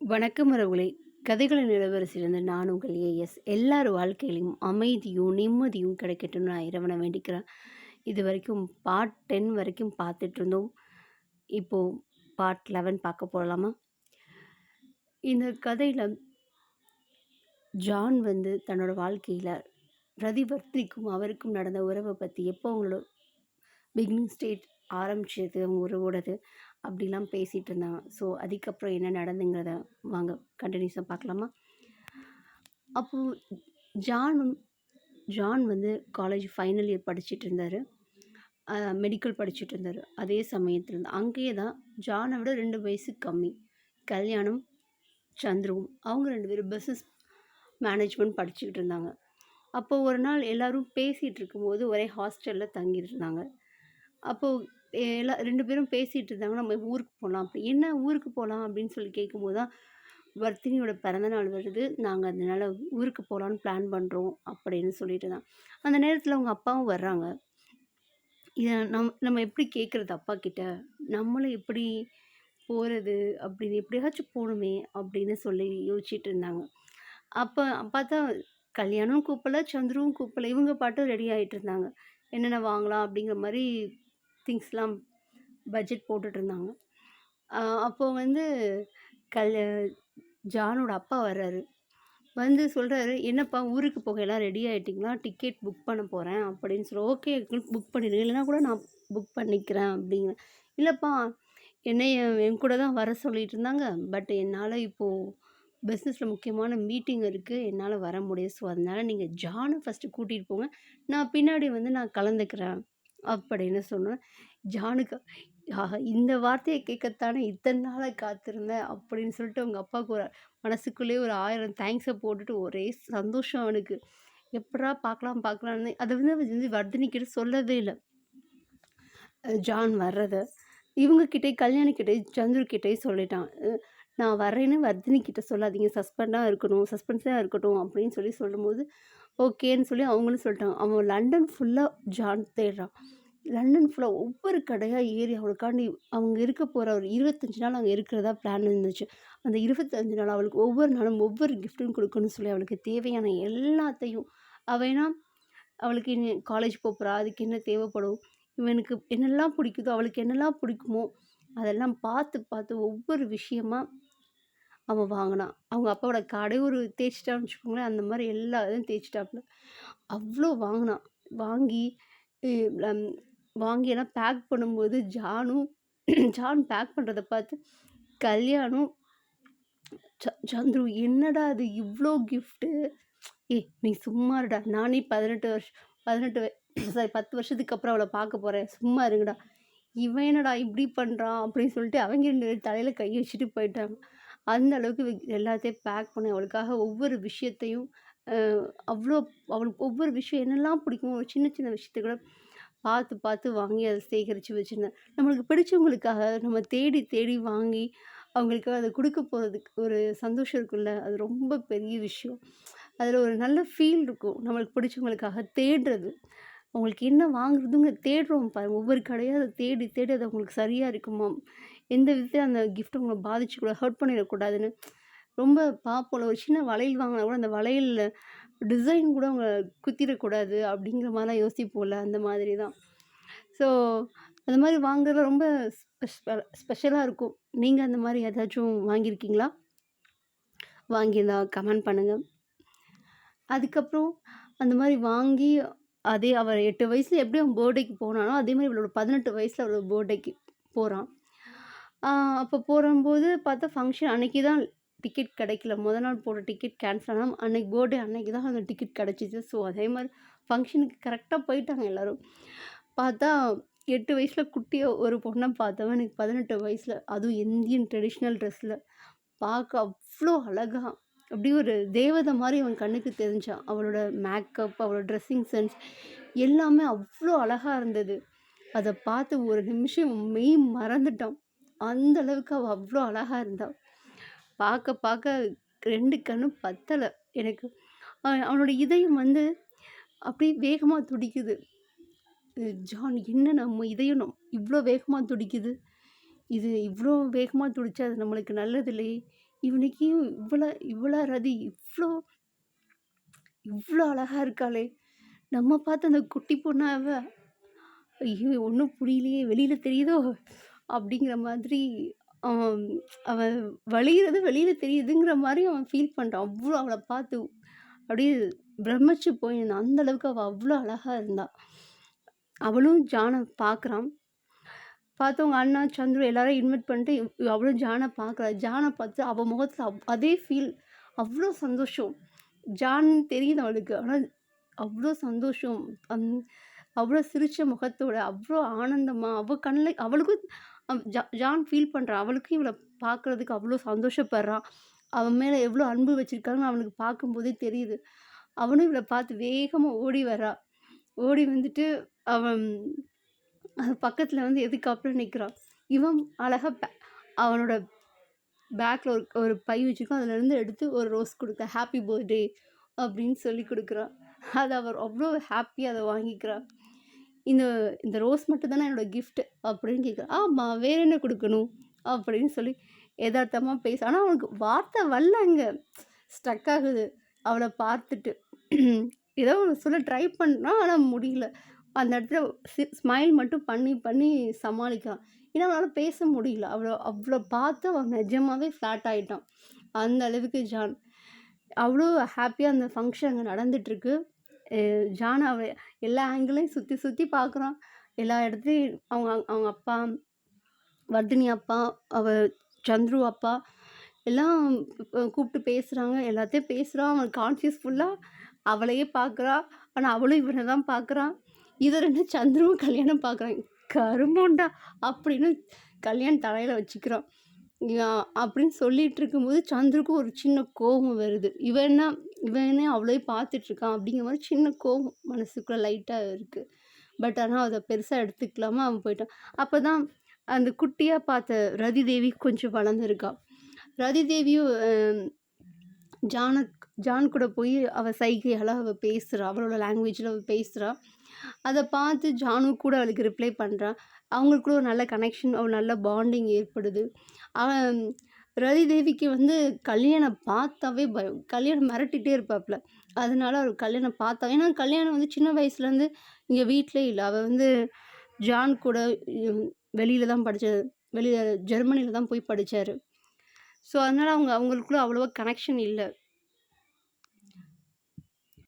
வணக்கம் உறவுகளே! கதைகளின் இளவரசியிலிருந்து நான் உங்கள் ஏஎஸ். எல்லார் வாழ்க்கையிலும் அமைதியும், நிம்மதியும் கிடைக்கட்டும்னு நான் இறைவன வேண்டிக்கிறேன். இதுவரைக்கும் பார்ட் 10 வரைக்கும் பார்த்துட்ருந்தோம். இப்போ பார்ட் 11 பார்க்க போலாமா? இந்த கதையில ஜான் வந்து தன்னோட வாழ்க்கையில பிரதிவர்த்திக்கும் அவருக்கும் நடந்த உறவ பத்தி எப்போ அவங்களோட பிகினிங் ஸ்டேட் ஆரம்பிச்சது அவங்க உறவோடது அப்படிலாம் பேசிகிட்டு இருந்தாங்க. ஸோ அதுக்கப்புறம் என்ன நடந்துங்கிறத வாங்க கண்டினியூஸாக பார்க்கலாமா? அப்போது ஜான் ஜான் வந்து காலேஜ் ஃபைனல் இயர் படிச்சுட்டு இருந்தார். மெடிக்கல் படிச்சுட்டு இருந்தார். அதே சமயத்தில் அங்கேயே தான் ஜானை விட 2 வயசு கம்மி கல்யாணம் சந்துருவும் அவங்க 2 பேரும் பிஸ்னஸ் மேனேஜ்மெண்ட் படிச்சுக்கிட்டு இருந்தாங்க. அப்போது ஒரு நாள் எல்லோரும் பேசிகிட்டு இருக்கும்போது ஒரே ஹாஸ்டலில் தங்கிட்டு இருந்தாங்க. அப்போது 2 பேரும் பேசிகிட்டு இருந்தாங்க, நம்ம ஊருக்கு போகலாம் அப்படி. என்ன ஊருக்கு போகலாம் அப்படின்னு சொல்லி கேட்கும்போது தான், வர்த்தினியோட பிறந்தநாள் வருது, நாங்கள் அதனால ஊருக்கு போகலான்னு பிளான் பண்ணுறோம் அப்படின்னு சொல்லிட்டு தான். அந்த நேரத்தில் அவங்க அப்பாவும் வர்றாங்க. இதை நம்ம எப்படி கேட்குறது அப்பா கிட்ட, நம்மளும் எப்படி போகிறது அப்படின்னு, எப்படியாச்சும் போகணுமே அப்படின்னு சொல்லி யோசிச்சுட்டு இருந்தாங்க. அப்போ பார்த்தா கல்யாணம் கூப்பிடல, சந்துருவும் கூப்பிடல, இவங்க பாட்டும் ரெடி ஆகிட்டு இருந்தாங்க. என்னென்ன வாங்கலாம் அப்படிங்கிற மாதிரி திங்ஸ்லாம் பட்ஜெட் போட்டுட்ருந்தாங்க. அப்போ வந்து கல் ஜானோட அப்பா வர்றாரு. வந்து சொல்கிறாரு, "என்னப்பா ஊருக்கு போக எல்லாம் ரெடி ஆகிட்டிங்களா? டிக்கெட் புக் பண்ண போகிறேன்" அப்படின்னு சொல்லி. "ஓகே புக் பண்ணிடுங்க, இல்லைனா கூட நான் புக் பண்ணிக்கிறேன்" அப்படிங்கிறேன். "இல்லைப்பா, என்னைய என் கூட தான் வர சொல்லிட்டு இருந்தாங்க. பட் என்னால் இப்போது பிஸ்னஸில் முக்கியமான மீட்டிங் இருக்குது, என்னால் வர முடியாது. ஸோ அதனால் நீங்கள் ஜானை ஃபஸ்ட்டு கூட்டிகிட்டு போங்க, நான் பின்னாடி வந்து நான் கலந்துக்கிறேன்" அப்படின்னு சொன்னேன். ஜானுக்கு ஆஹா! இந்த வார்த்தைய கேட்கத்தானே இத்தனை நாளா காத்திருந்தேன் அப்படின்னு சொல்லிட்டு அவங்க அப்பாவுக்கு ஒரு மனசுக்குள்ளேயே ஒரு 1000 தேங்க்ஸை போட்டுட்டு ஒரே சந்தோஷம் அவனுக்கு. எப்பட்றா பார்க்கலாம் பார்க்கலான்னு அதை வந்து அவன் வந்து வர்தினிக்கிட்ட சொல்லவே இல்ல. ஜான் வர்றத. இவங்ககிட்டயே கல்யாணிக்கிட்டயும் சந்துருக்கிட்டயும் சொல்லிட்டான். நான் வர்றேன்னு வர்தினிக்கிட்ட சொல்லாதீங்க, சஸ்பென்ஸாக இருக்கட்டும் அப்படின்னு சொல்லும்போது, ஓகேன்னு சொல்லி அவங்களும் சொல்லிட்டாங்க. அவன் லண்டன் ஃபுல்லாக ஜான் தேடுறான். லண்டன் ஃபுல்லாக ஒவ்வொரு கடையாக ஏறி அவளுக்காண்டி அவங்க இருக்க போகிற ஒரு 25 நாள் அங்கே இருக்கிறதா பிளான் இருந்துச்சு. அந்த 25 நாள் அவளுக்கு ஒவ்வொரு நாளும் ஒவ்வொரு கிஃப்ட்டும் கொடுக்கணும்னு சொல்லி அவளுக்கு தேவையான எல்லாத்தையும் ஏன்னா அவளுக்கு இனி காலேஜ் போகிறா, அதுக்கு என்ன தேவைப்படும், இவனுக்கு என்னெல்லாம் பிடிக்குதோ, அவளுக்கு என்னெல்லாம் பிடிக்குமோ அதெல்லாம் பார்த்து பார்த்து ஒவ்வொரு விஷயமா அவன் வாங்கினான். அவங்க அப்பாவோட கடை ஒரு தேய்ச்சிட்டான்னு வச்சுக்கோங்களேன், அந்த மாதிரி எல்லா இதையும் தேய்ச்சிட்டாப்புல. அவ்வளோ வாங்கினான். வாங்கி வாங்கி எல்லாம் பேக் பண்ணும்போது ஜான் பேக் பண்ணுறத பார்த்து கல்யாணும் சந்துரு, என்னடா அது இவ்வளோ கிஃப்ட்டு, நீ சும்மா இருடா, நானே 10 வருஷத்துக்கு அப்புறம் அவளை பார்க்க போகிறேன், சும்மா இருங்கடா, இவன் என்னடா இப்படி பண்ணுறான் அப்படின்னு சொல்லிட்டு அவங்க 2 பேரும் தலையில் கை வச்சுட்டு போயிட்டாங்க. அந்த அளவுக்கு எல்லாத்தையும் பேக் பண்ணி அவளுக்காக ஒவ்வொரு விஷயத்தையும் அவ்வளோ அவளுக்கு ஒவ்வொரு விஷயம் என்னெல்லாம் பிடிக்குமோ ஒரு சின்ன சின்ன விஷயத்த கூட பார்த்து பார்த்து வாங்கி அதை சேகரித்து வச்சுருந்தேன். நம்மளுக்கு பிடிச்சவங்களுக்காக நம்ம தேடி தேடி வாங்கி அவங்களுக்கு அதை கொடுக்க போகிறதுக்கு ஒரு சந்தோஷம் இருக்குல்ல, அது ரொம்ப பெரிய விஷயம். அதில் ஒரு நல்ல ஃபீல் இருக்கும். நம்மளுக்கு பிடிச்சவங்களுக்காக தேடுறது, அவங்களுக்கு என்ன வாங்குறதுங்க தேடுறோம் பாருங்க. ஒவ்வொரு கடையாக அதை தேடி தேடி அது அவங்களுக்கு சரியாக இருக்குமா, எந்த விதத்தில் அந்த கிஃப்ட் அவங்கள பாதிச்சுக்கூடாது, ஹர்ட் பண்ணிடக்கூடாதுன்னு ரொம்ப பார்ப்போம்ல. ஒரு சின்ன வளையல் வாங்கினா கூட அந்த வளையலில் டிசைன் கூட அவங்க குத்திடக்கூடாது அப்படிங்கிற மாதிரிலாம் யோசிப்போம்ல, அந்த மாதிரி தான். ஸோ அந்த மாதிரி வாங்குறது ரொம்ப ஸ்பெஷலாக இருக்கும். நீங்கள் அந்த மாதிரி ஏதாச்சும் வாங்கியிருக்கீங்களா? வாங்கியிருந்தா கமெண்ட் பண்ணுங்கள். அதுக்கப்புறம் அந்த மாதிரி வாங்கி அதே அவள் 8 வயசில் எப்படி அவன் பர்த்டேக்கு போனானோ அதே மாதிரி இவளோட 18 வயசில் அவளோட பர்த்டேக்கு போகிறான். அப்போ போகும்போது பார்த்தா ஃபங்க்ஷன் அன்னைக்கு தான் டிக்கெட் கிடைக்கல. நாள் போட்ட டிக்கெட் கேன்சல் ஆனால் அன்னைக்கு பர்த்டே அன்னைக்கு தான் அந்த டிக்கெட் கிடச்சிச்சு. ஸோ அதே மாதிரி ஃபங்க்ஷனுக்கு கரெக்டாக போயிட்டாங்க எல்லோரும். பார்த்தா 8 வயசில் குட்டிய ஒரு பொண்ணை பார்த்தவன் எனக்கு 18 வயசில், அதுவும் இந்தியன் ட்ரெடிஷ்னல் ட்ரெஸ்ஸில் பார்க்க அவ்வளோ அழகாக, அப்படி ஒரு தேவதை மாதிரி அவன் கண்ணுக்கு தெரிஞ்சான். அவளோட மேக்கப், அவளோட ட்ரெஸ்ஸிங் சென்ஸ் எல்லாமே அவ்வளோ அழகாக இருந்தது. அதை பார்த்து ஒரு நிமிஷம் மெய் மறந்துட்டான். அந்த அளவுக்கு அவள் அவ்வளோ அழகாக இருந்தாள். பார்க்க பார்க்க 2 கண்ணும் பத்தலை எனக்கு. அவனோட இதயம் வந்து அப்படியே வேகமாக துடிக்குது. ஜான், என்ன நம்ம இதயம் இவ்வளோ வேகமாக துடிக்குது, இது இவ்வளோ வேகமாக துடிச்சா அது நம்மளுக்கு நல்லது இல்லையே, இவனுக்கு இவ்வளோ இவ்வளோ ரதி இவ்வளோ இவ்வளோ அழகா இருக்காளே! நம்ம பார்த்து அந்த குட்டி பொண்ணா அவ? ஐயோ! ஒண்ணும் புரியலையே! வெளியில தெரியுதோ? அப்படிங்கிற மாதிரி அவன் அவன் வழியிறது வெளியில தெரியுதுங்கிற மாரி அவன் ஃபீல் பண்றான். அவ்ளோ அவள பார்த்து அப்படியே பிரமிச்சு போயிருந்தான். அந்த அளவுக்கு அவ அவ்ளோ அழகா இருந்தா. அவளும் ஜான பார்க்குறான். பார்த்து அவங்க அண்ணா, சந்துரு எல்லாரையும் இன்வைட் பண்ணிட்டு அவளும் ஜான பார்க்குறா. ஜான பார்த்து அவ முகத்துல அதே ஃபீல். அவ்ளோ சந்தோஷம். ஜான் தெரியுது அவளுக்கு. ஆனா அவ்ளோ சந்தோஷம். அந் அவ்ளோ சிரிச்ச முகத்தோட, அவ்ளோ ஆனந்தமா, அவ கண்ல அவளுக்கும் ஜான் ஃபீல் பண்றான். அவளுக்கும் இவள பார்க்குறதுக்கு அவ்ளோ சந்தோஷப்படுறான். அவன் மேல எவ்ளோ அன்பு வச்சிருக்கான்னு அவனுக்கு பார்க்கும்போதே தெரியுது. அவனும் இவள பார்த்து வேகமா ஓடி வரா. ஓடி வந்துட்டு அவன் பக்கத்துல வந்து எதுக்காப்புல நிக்கிறான். இவன் அழகா அவனோட பேக்ல ஒரு ஒரு பை வச்சிருக்கான். அதுலேருந்து எடுத்து ஒரு ரோஸ் குடுத்தா. ஹாப்பி பர்த்டே அப்படின்னு சொல்லி குடுக்குறான். அத அவ அவ்ளோ ஹாப்பியா அத வாங்கிக்கிறா. இந்த இந்த ரோஸ் மட்டும் தானே என்னோட கிஃப்ட் அப்படின்னு கேட்குறா. ஆமா வேற என்ன குடுக்கணும்? அப்படின்னு சொல்லி எதார்த்தமா ஆனா அவனுக்கு வார்த்தை வரல அங்க. ஸ்ட்ரக் ஆகுது. அவள பார்த்துட்டு. ஏதோ ஒண்ணு சொல்ல ட்ரை பண்றான். ஆனா முடியல. அந்த இடத்துல ஸ்மைல் மட்டும் பண்ணி பண்ணி சமாளிக்கிறான். ஏன்னா அவனால பேச முடியல. அவ்ளோ பார்த்து அவன் நிஜமாவே ஃப்ளாட் ஆயிட்டான். அந்த அளவுக்கு ஜான். அவ்ளோ ஹாப்பியா அந்த ஃபங்ஷன் அங்க நடந்துட்டுருக்கு. ஜான் எல்லா ஆங்கிளையும் சுத்தி சுத்தி பார்க்குறான். எல்லா இடத்துலயும் அவங்க அவங்க அப்பா, வர்தினி அப்பா, சந்துரு அப்பா எல்லாம் கூப்பிட்டு பேசுறாங்க. எல்லாத்தையும் பேசுறான். அவன் கான்ஷியஸ் ஃபுல்லா அவளையே பார்க்குறா. ஆனா அவளும் இவன தான் பார்க்குறான். இத 2 சந்துருவும் கல்யாணம் பார்க்குறான். கருமோண்டா! அப்படின்னு கல்யாணம் தலையில வச்சுக்கிறான். அப்படின்னு சொல்லிட்டு இருக்கும்போது சந்துருக்கு ஒரு சின்ன கோவம் வருது. இவன் என்ன அவளையே பார்த்துட்டு இருக்கான் அப்படிங்கிற மாரி சின்ன கோவம் மனசுக்குள்ள லைட்டா இருக்கு. பட் ஆனா அத பெருசா எடுத்துக்கலாம அவன் போயிட்டான். அப்பதான் அந்த குட்டியா பார்த்த ரதி தேவி கொஞ்சம் வளர்ந்துருக்கா. ரதி தேவியும் ஜான் கூட போய் அவ சைகையால அவ பேசுறா. அவளோட லாங்குவேஜ்ல அவ பேசுறா. அத பார்த்து ஜானு கூட அவளுக்கு ரிப்ளை பண்றான். அவங்களுக்குள்ள ஒரு நல்ல கனெக்ஷன், ஒரு நல்ல பாண்டிங் ஏற்படுது. அவன் ரதி தேவிக்கு வந்து கல்யாணம் பார்த்தாவே பயம். கல்யாணம் மிரட்டிட்டே இருப்பாப்ல. அதனால அவ கல்யாணம் பார்த்தா ஏன்னா கல்யாணம் வந்து சின்ன வயசுலேருந்து இங்க வீட்லயே இல்ல. அவ வந்து ஜான் கூட வெளியில தான் படிச்சது. வெளியில ஜெர்மனில தான் போய் படிச்சாரு. ஸோ அதனால அவங்களுக்குள்ள அவ்வளவா கனெக்ஷன் இல்ல.